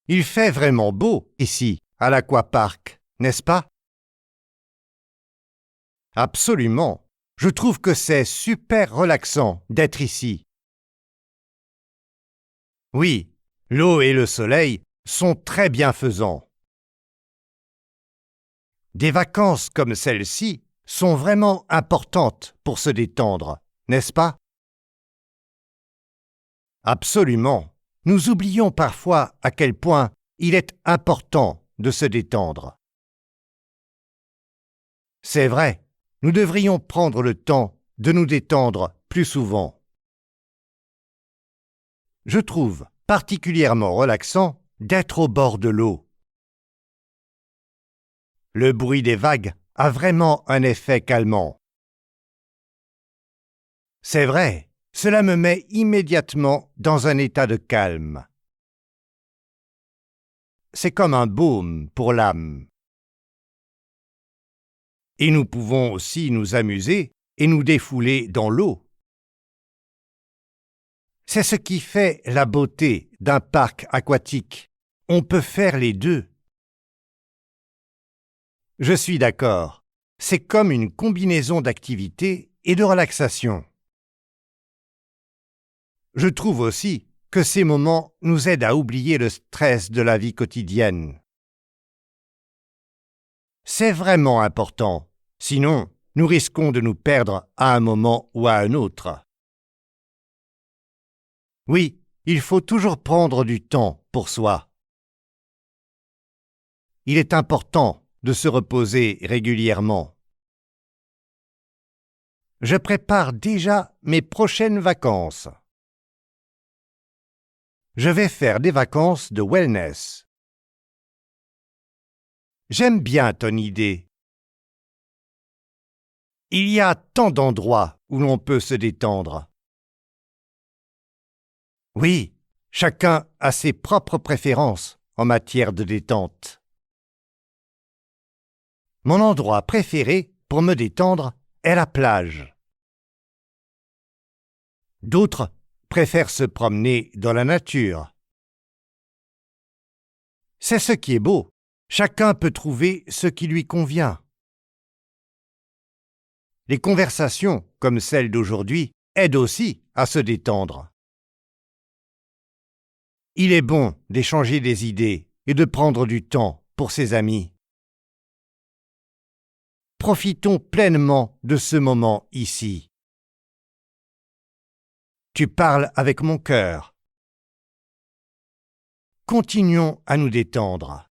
Il fait vraiment beau ici, à l'Aquapark, n'est-ce pas? Absolument. Je trouve que c'est super relaxant d'être ici. Oui, l'eau et le soleil sont très bienfaisants. Des vacances comme celle-ci sont vraiment importantes pour se détendre, n'est-ce pas? Absolument. Nous oublions parfois à quel point il est important de se détendre. C'est vrai, nous devrions prendre le temps de nous détendre plus souvent. Je trouve particulièrement relaxant d'être au bord de l'eau. Le bruit des vagues a vraiment un effet calmant. C'est vrai, cela me met immédiatement dans un état de calme. C'est comme un baume pour l'âme. Et nous pouvons aussi nous amuser et nous défouler dans l'eau. C'est ce qui fait la beauté d'un parc aquatique. On peut faire les deux. Je suis d'accord. C'est comme une combinaison d'activités et de relaxation. Je trouve aussi que ces moments nous aident à oublier le stress de la vie quotidienne. C'est vraiment important. Sinon, nous risquons de nous perdre à un moment ou à un autre. Oui, il faut toujours prendre du temps pour soi. Il est important de se reposer régulièrement. Je prépare déjà mes prochaines vacances. Je vais faire des vacances de wellness. J'aime bien ton idée. Il y a tant d'endroits où l'on peut se détendre. Oui, chacun a ses propres préférences en matière de détente. Mon endroit préféré pour me détendre est la plage. D'autres préfèrent se promener dans la nature. C'est ce qui est beau. Chacun peut trouver ce qui lui convient. Les conversations, comme celle d'aujourd'hui, aident aussi à se détendre. Il est bon d'échanger des idées et de prendre du temps pour ses amis. Profitons pleinement de ce moment ici. Tu parles avec mon cœur. Continuons à nous détendre.